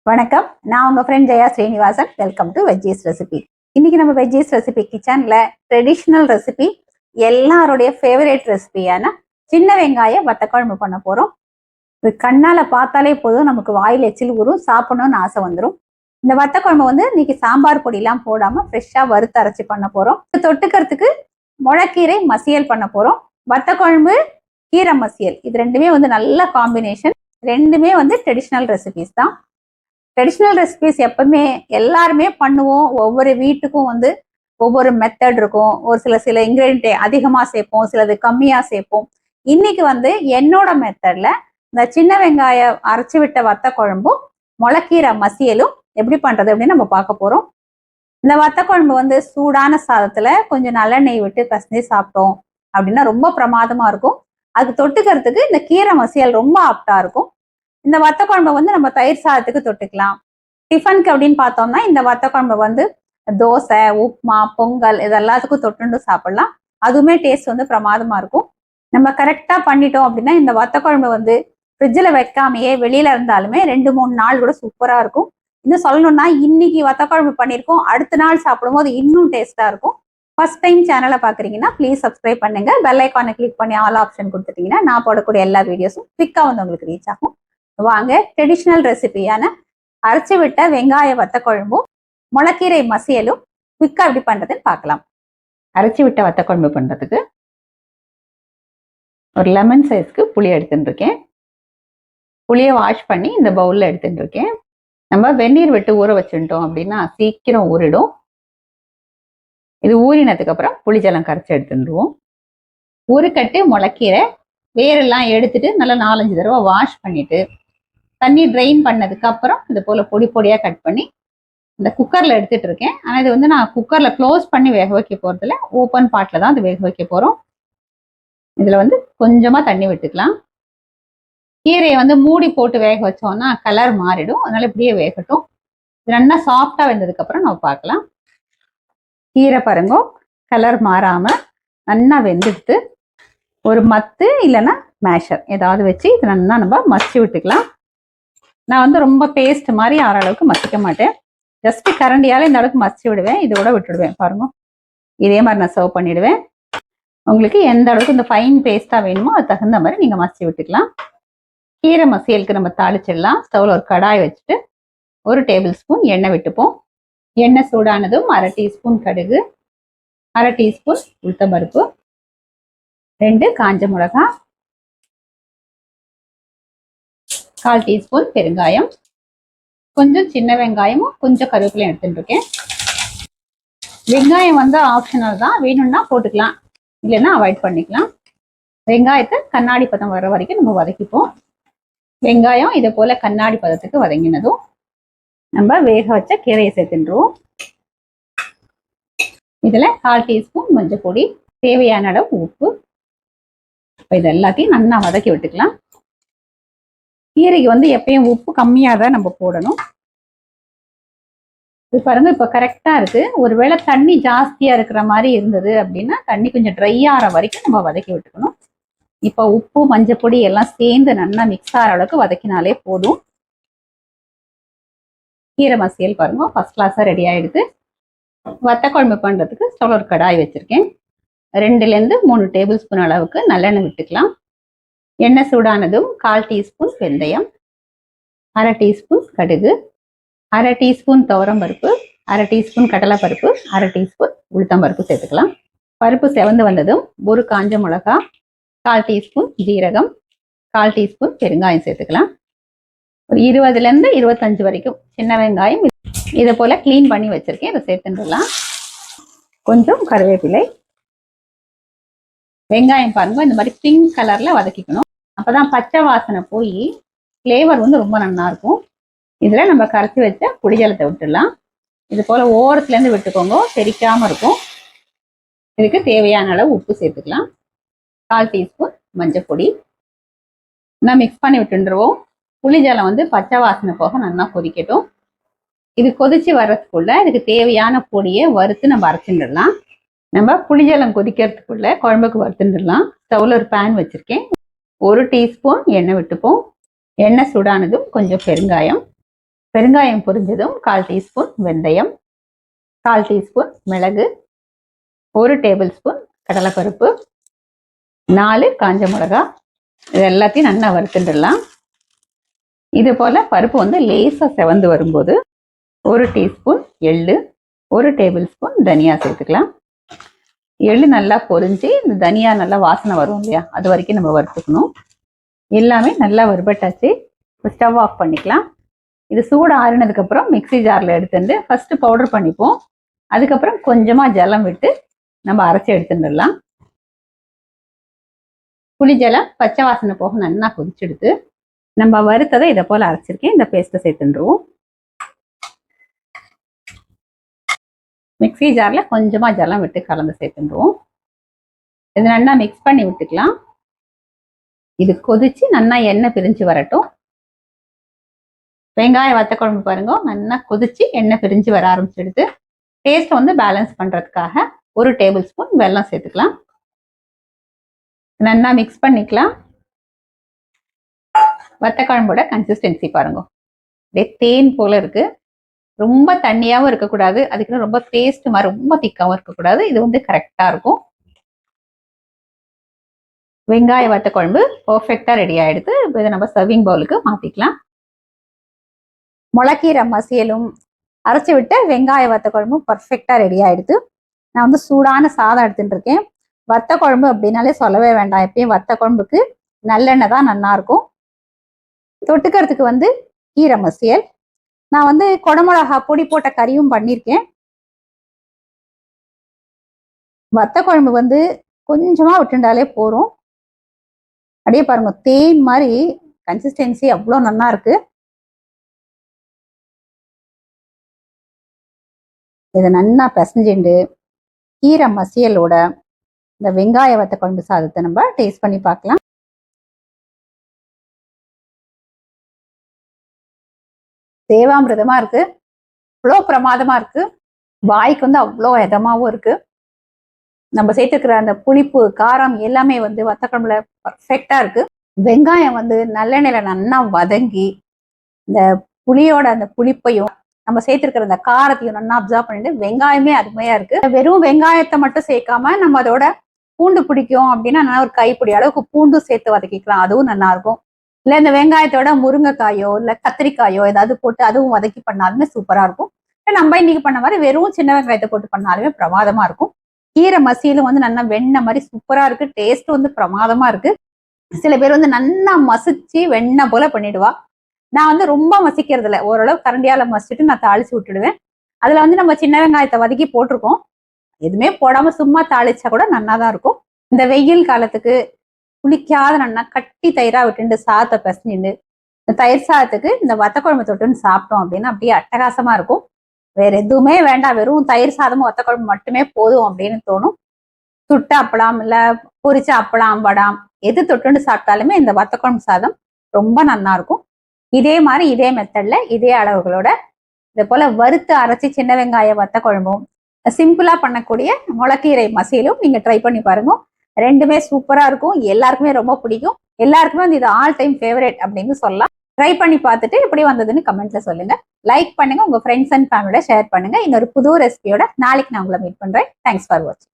வணக்கம். நான் உங்க friend Jaya Srinivasan. Welcome to veggies recipe. இன்னைக்கு நம்ம வெஜ்ஜீஸ் ரெசிபி கிச்சன்ல ட்ரெடிஷ்னல் ரெசிபி, எல்லாருடைய ஃபேவரேட் ரெசிபியான சின்ன வெங்காய வத்தக்குழம்பு பண்ண போறோம். இது கண்ணால பார்த்தாலே போதும், நமக்கு வாயில் எச்சில் ஊறும், சாப்பிடணும்னு ஆசை வந்துடும். இந்த வத்தக்குழம்பு இன்னைக்கு சாம்பார் பொடியெல்லாம் போடாம ஃப்ரெஷ்ஷா வறுத்து அரைச்சி பண்ண போறோம். தொட்டுக்கிறதுக்கு முளைக்கீரை மசியல் பண்ண போறோம். வத்தக்குழம்பு, கீரை மசியல், இது ரெண்டுமே நல்ல காம்பினேஷன். ரெண்டுமே ட்ரெடிஷ்னல் ரெசிபிஸ் தான். ட்ரெடிஷ்னல் ரெசிபிஸ் எப்பவுமே எல்லாருமே பண்ணுவோம். ஒவ்வொரு வீட்டுக்கும் ஒவ்வொரு மெத்தட் இருக்கும். ஒரு சில இன்கிரீடியன்ட் அதிகமாக சேர்ப்போம், சிலது கம்மியாக சேர்ப்போம். இன்னைக்கு என்னோட மெத்தட்ல இந்த சின்ன வெங்காயம் அரைச்சி விட்ட வத்த குழம்பும் முளைக்கீரை மசியலும் எப்படி பண்றது அப்படின்னு நம்ம பார்க்க போறோம். இந்த வத்த குழம்பு சூடான சாதத்துல கொஞ்சம் நல்லெண்ணெய் விட்டு கசந்து சாப்பிட்டோம் அப்படின்னா ரொம்ப பிரமாதமா இருக்கும். அதுக்கு தொட்டுக்கிறதுக்கு இந்த கீரை மசியல் ரொம்ப ஆப்டா இருக்கும். இந்த வத்த குழம்பை நம்ம தயிர் சாதத்துக்கு தொட்டுக்கலாம். டிஃபனுக்கு அப்படின்னு பார்த்தோம்னா இந்த வத்த குழம்பு தோசை, உப்புமா, பொங்கல் இது எல்லாத்துக்கும் தொட்டுண்டு சாப்பிடலாம். அதுவுமே டேஸ்ட் பிரமாதமா இருக்கும். நம்ம கரெக்டா பண்ணிட்டோம் அப்படின்னா இந்த வத்த குழம்பு ஃப்ரிட்ஜில் வைக்காமையே வெளியில இருந்தாலுமே 2-3 நாள் கூட சூப்பரா இருக்கும். இன்னும் சொல்லணும்னா இன்னைக்கு வத்த குழம்பு பண்ணியிருக்கோம், அடுத்த நாள் சாப்பிடும்போது இன்னும் டேஸ்டா இருக்கும். ஃபர்ஸ்ட் டைம் சேனலை பாக்குறீங்கன்னா ப்ளீஸ் சப்ஸ்கிரைப் பண்ணுங்க. பெல் ஐக்கானை கிளிக் பண்ணி ஆல் ஆப்ஷன் கொடுத்துட்டீங்கன்னா நான் போடக்கூடிய எல்லா வீடியோஸும் குவிக்கா உங்களுக்கு ரீச் ஆகும். வாங்க ட்ரெடிஷ்னல் ரெசிபியான அரைச்சி விட்ட வெங்காய வத்த குழம்பும் முளைக்கீரை மசியலும் குவிக்கா எப்படி பண்றதுன்னு பார்க்கலாம். அரைச்சி விட்ட வத்த குழம்பு பண்றதுக்கு ஒரு லெமன் சைஸ்க்கு புளி எடுத்துட்டு இருக்கேன். புளியை வாஷ் பண்ணி இந்த பவுல்ல எடுத்துட்டு இருக்கேன். நம்ம வெந்நீர் விட்டு ஊற வச்சுட்டோம் அப்படின்னா சீக்கிரம் ஊறிடும். இது ஊறினதுக்கு அப்புறம் புளிஜலம் கரைச்சி எடுத்துருவோம். ஊறுக்கட்டு முளைக்கீரை வேரெல்லாம் எடுத்துட்டு நல்லா 4-5 தடவை வாஷ் பண்ணிட்டு தண்ணி ட்ரெயின் பண்ணதுக்கு அப்புறம் இது போல பொடி பொடியா கட் பண்ணி இந்த குக்கர்ல எடுத்துட்டு இருக்கேன். ஆனா இது நான் குக்கர்ல க்ளோஸ் பண்ணி வேக வைக்க போறதுல ஓப்பன் பாட்ல தான் அது வேக வைக்க போறோம். இதுல கொஞ்சமா தண்ணி விட்டுக்கலாம். கீரையை மூடி போட்டு வேக வச்சோம்னா கலர் மாறிடும். அதனால இப்படியே வேகட்டும். இது நல்லா சாஃப்டா வெந்ததுக்கு அப்புறம் நம்ம பார்க்கலாம். கீரை பாருங்க கலர் மாறாம நல்லா வெந்துடுத்து. ஒரு மத்து இல்லைன்னா மேஷர் ஏதாவது வச்சு இது நல்லா நம்ம மசிச்சு விட்டுக்கலாம். நான் ரொம்ப பேஸ்ட் மாதிரி ஆற அளவுக்கு மசிக்க மாட்டேன். ஜஸ்ட் கரண்டியால இந்த அளவுக்கு மசிச்சு விடுவேன். இதோட விட்டுடுவேன். பாருங்க இதே மாதிரி நான் சர்வ் பண்ணிடுவேன். உங்களுக்கு எந்த அளவுக்கு இந்த ஃபைன் பேஸ்டா வேணுமோ அது தகுந்த மாதிரி நீங்க மசிச்சு விட்டுக்கலாம். கீரை மசியலுக்கு நம்ம தாளிச்சிடலாம். ஸ்டவ்ல ஒரு கடாய் வச்சுட்டு 1 டேபிள் ஸ்பூன் எண்ணெய் விட்டுப்போம். எண்ணெய் சூடானதும் 1/2 டீஸ்பூன் கடுகு, 1/2 டீஸ்பூன் உளுத்தம்பருப்பு, 2 காஞ்ச மிளகாய், 1/4 டீஸ்பூன் பெருங்காயம், கொஞ்சம் சின்ன வெங்காயமும் கொஞ்சம் கருவேப்பிலையும் எடுத்துட்டு இருக்கேன். வெங்காயம் ஆப்ஷனல் தான், வேணும்னா போட்டுக்கலாம், இல்லைன்னா அவாய்ட் பண்ணிக்கலாம். வெங்காயத்தை கண்ணாடி பதம் வர வரைக்கும் நம்ம வதக்கிப்போம். வெங்காயம் இதை போல கண்ணாடி பதத்துக்கு வதங்கினதும் நம்ம வேக வச்ச கீரையை சேர்த்துருவோம். இதுல 1/4 டீஸ்பூன் மஞ்சள் பொடி, தேவையான அளவு உப்பு, இது எல்லாத்தையும் நல்லா வதக்கி விட்டுக்கலாம். கீரைக்கு எப்பயும் உப்பு கம்மியாக தான் நம்ம போடணும். இது பாருங்க இப்போ கரெக்டா இருக்கு. ஒருவேளை தண்ணி ஜாஸ்தியா இருக்கிற மாதிரி இருந்தது அப்படின்னா தண்ணி கொஞ்சம் ட்ரை ஆகிற வரைக்கும் நம்ம வதக்கி விட்டுக்கணும். இப்போ உப்பு மஞ்சள் பொடி எல்லாம் சேர்ந்து நல்லா மிக்ஸ் ஆகிற அளவுக்கு வதக்கினாலே போதும். கீரை மசியல் பாருங்க ஃபர்ஸ்ட் கிளாஸா ரெடி ஆயிடுது. வத்த குழம்பு பண்றதுக்கு ஸ்டவ்ல ஒரு கடாய் வச்சிருக்கேன். 2-3 டேபிள் ஸ்பூன் அளவுக்கு நல்லெண்ணெய் விட்டுக்கலாம். எண்ணெய் சூடானதும் 1/4 டீஸ்பூன் வெந்தயம், 1/2 டீஸ்பூன் கடுகு, 1/2 டீஸ்பூன் துவரம்பருப்பு, 1/2 டீஸ்பூன் கடலைப்பருப்பு, 1/2 டீஸ்பூன் உளுத்தம்பருப்பு சேர்த்துக்கலாம். பருப்பு செவந்து வந்ததும் 1 காஞ்ச மிளகாய், 1/4 டீஸ்பூன் ஜீரகம், 1/4 டீஸ்பூன் பெருங்காயம் சேர்த்துக்கலாம். ஒரு 20-25 வரைக்கும் சின்ன வெங்காயம் இதை போல கிளீன் பண்ணி வச்சிருக்கேன், இதை சேர்த்துடலாம். கொஞ்சம் கருவேப்பிலை. வெங்காயம் பாருங்க இந்த மாதிரி பிங்க் கலர்ல வதக்கிக்கணும். அப்பதான் பச்சை வாசனை போய் ஃப்ளேவர் ரொம்ப நல்லா இருக்கும். இதுல நம்ம கரைச்சி வச்ச புளிஜலத்தை விட்டுடலாம். இது போல ஓரத்துல இருந்து விட்டுக்கோங்க, தெரிக்காம இருக்கும். இதுக்கு தேவையான அளவு உப்பு சேர்த்துக்கலாம். 1/4 டீஸ்பூன் மஞ்சள் பொடி. நான் மிக்ஸ் பண்ணி விட்டுருவோம். புளிஜலம் பச்சை வாசனை போக நல்லா கொதிக்கட்டும். இது கொதிச்சு வர்றதுக்குள்ள இதுக்கு தேவையான பொடியை வறுத்து நம்ம அரைச்சிடலாம். நம்ம புளிஜலம் கொதிக்கிறதுக்குள்ள குழம்புக்கு வறுத்துடலாம். ஸ்டவ்ல ஒரு பேன் வச்சிருக்கேன். 1 டீஸ்பூன் எண்ணெய் விட்டுப்போம். எண்ணெய் சூடானதும் கொஞ்சம் பெருங்காயம், பெருங்காயம் பொரிஞ்சதும் 1/4 டீஸ்பூன் வெந்தயம், 1/4 டீஸ்பூன் மிளகு, 1 டேபிள் ஸ்பூன் கடலைப்பருப்பு, 4 காஞ்ச மிளகா, இது எல்லாத்தையும் நல்லா வறுத்துடலாம். இது போல பருப்பு வந்து லேசா செவந்து வரும்போது 1 டீஸ்பூன் எள்ளு, 1 டேபிள் ஸ்பூன் தனியா சேர்த்துக்கலாம். எள்ளு நல்லா பொரிஞ்சு இந்த தனியா நல்லா வாசனை வரும் இல்லையா, அது வரைக்கும் நம்ம வறுத்துக்கணும். எல்லாமே நல்லா வறுபட்டாச்சு. ஸ்டவ் ஆஃப் பண்ணிக்கலாம். இது சூடு ஆறுனதுக்கு அப்புறம் மிக்சி ஜார்ல எடுத்துட்டு ஃபர்ஸ்ட் பவுடர் பண்ணிப்போம். அதுக்கப்புறம் கொஞ்சமா ஜலம் விட்டு நம்ம அரைச்சி எடுத்துடலாம். புளி ஜலம் பச்சை வாசனை போக நல்லா கொதிச்செடுத்து நம்ம வறுத்ததை இதை போல அரைச்சிருக்கேன். இந்த பேஸ்ட்டை சேர்த்துருவோம். மிக்சி ஜார்ல கொஞ்சமா ஜலம் விட்டு கலந்து சேர்த்துருவோம். இது நல்லா மிக்ஸ் பண்ணி விட்டுக்கலாம். இது கொதிச்சு நல்லா எண்ணெய் பிரிஞ்சு வரட்டும். வெங்காய வத்த குழம்பு பாருங்க, நல்லா கொதிச்சு எண்ணெய் பிரிஞ்சு வர ஆரம்பிச்சிடுது. டேஸ்ட் வந்து பேலன்ஸ் பண்றதுக்காக 1 டேபிள் ஸ்பூன் வெல்லம் சேர்த்துக்கலாம். நல்லா மிக்ஸ் பண்ணிக்கலாம். வத்த குழம்போட கன்சிஸ்டன்சி பாருங்க, அப்படியே தேன் போல இருக்கு. ரொம்ப தண்ணியாவும் இருக்கக்கூடாது, அதுக்கு ரொம்ப பேஸ்ட் மாதிரி ரொம்ப திக்காவும் இருக்கக்கூடாது. இது வந்து கரெக்டா இருக்கும். வெங்காய வத்த குழம்பு பர்ஃபெக்டா ரெடி ஆயிடுது. இப்போ இதை நம்ம சர்விங் பவுலுக்கு மாத்திக்கலாம். முளைக்கீரை மசியலும் அரைச்சி விட்டு வெங்காய வத்த குழம்பும் பர்ஃபெக்டா ரெடி ஆயிடுது. நான் வந்து சூடான சாதம் எடுத்துட்டு இருக்கேன். வத்த குழம்பு அப்படின்னாலே சொல்லவே வேண்டாம். எப்பயும் வத்த குழம்புக்கு நல்லெண்ணெய் தான் நல்லா இருக்கும். தொட்டுக்கிறதுக்கு வந்து கீரை மசியல். நான் வந்து குடமிளகா பொடி போட்ட கறியும் பண்ணியிருக்கேன். வத்த குழம்பு வந்து கொஞ்சமா விட்டுண்டாலே போறோம். அப்படியே பாருங்க, தேன் மாதிரி கன்சிஸ்டன்சி அவ்வளோ நல்லா இருக்கு. இதை நல்லா பிசைஞ்சுண்டு கீரை மசியலோட இந்த வெங்காய வத்த குழம்பு சாதத்தை நம்ம டேஸ்ட் பண்ணி பார்க்கலாம். தேவாமிரதமா இருக்கு, அவ்வளோ பிரமாதமா இருக்கு. வாய்க்கு வந்து அவ்வளோ இதமாவும் இருக்கு. நம்ம சேர்த்துக்கிற அந்த புளிப்பு காரம் எல்லாமே வந்து வத்த குழம்புல பர்ஃபெக்டா இருக்கு. வெங்காயம் வந்து நல்லெண்ணெயில நல்லா வதங்கி இந்த புளியோட அந்த புளிப்பையும் நம்ம சேர்த்திருக்கிற அந்த காரத்தையும் நல்லா அப்சர்வ் பண்ணிட்டு வெங்காயமே அருமையா இருக்கு. வெறும் வெங்காயத்தை மட்டும் சேர்க்காம நம்ம அதோட பூண்டு பிடிக்கும் அப்படின்னா நல்லா ஒரு கைப்பிடி அளவுக்கு பூண்டும் சேர்த்து வதக்கிக்கலாம், அதுவும் நல்லா இருக்கும். இல்ல இந்த வெங்காயத்தோட முருங்கைக்காயோ இல்ல கத்திரிக்காயோ ஏதாவது போட்டு அதுவும் வதக்கி பண்ணாலுமே சூப்பரா இருக்கும். நம்ம இன்னைக்கு பண்ண மாதிரி வெறும் சின்ன வெங்காயத்தை போட்டு பண்ணாலுமே பிரமாதமா இருக்கும். கீரை மசியலும் வந்து நல்லா வெண்ணெய் மாதிரி சூப்பரா இருக்கு. டேஸ்ட் வந்து பிரமாதமா இருக்கு. சில பேர் வந்து நல்லா மசிச்சு வெண்ணெய் போல பண்ணிடுவா. நான் வந்து ரொம்ப மசிக்கிறது இல்லை, ஓரளவு கரண்டியால மசிச்சுட்டு நான் தாளிச்சு விட்டுடுவேன். அதுல வந்து நம்ம சின்ன வெங்காயத்தை வதக்கி போட்டிருக்கோம். எதுவுமே போடாம சும்மா தாளிச்சா கூட நல்லா தான் இருக்கும். இந்த வெயில் காலத்துக்கு புளிக்காத நல்லா கட்டி தயிரா விட்டுட்டு சாதத்தை பிசைஞ்சுட்டு இந்த தயிர் சாதத்துக்கு இந்த வத்த குழம்பு தொட்டுன்னு சாப்பிட்டோம் அப்படின்னா அப்படியே அட்டகாசமா இருக்கும். வேற எதுவுமே வேண்டாம், வெறும் தயிர் சாதமும் வத்த குழம்பு மட்டுமே போதும் அப்படின்னு தோணும். சுட்ட அப்பளம் இல்ல பொரிச்ச அப்பளம் வடாம் எது தொட்டுன்னு சாப்பிட்டாலுமே இந்த வத்த குழம்பு சாதம் ரொம்ப நல்லா இருக்கும். இதே மாதிரி இதே மெத்தட்ல இதே அளவுகளோட இதே போல வறுத்து அரைச்சி சின்ன வெங்காய வத்த குழம்பும் சிம்பிளா பண்ணக்கூடிய முளைக்கீரை மசியலும் நீங்க ட்ரை பண்ணி பாருங்க. ரெண்டுமே சூப்பரா இருக்கும், எல்லாருக்குமே ரொம்ப பிடிக்கும். எல்லாருக்குமே வந்து இது ஆல் டைம் ஃபேவரட் அப்படின்னு சொல்லலாம். ட்ரை பண்ணி பார்த்துட்டு எப்படி வந்ததுன்னு கமெண்ட்ல சொல்லுங்க. லைக் பண்ணுங்க, உங்க ஃப்ரெண்ட்ஸ் அண்ட் ஃபேமிலியோட ஷேர் பண்ணுங்க. இன்னொரு புது ரெசிபியோட நாளைக்கு நான் உங்களை மீட் பண்றேன். தேங்க்ஸ் ஃபார் வாட்சிங்.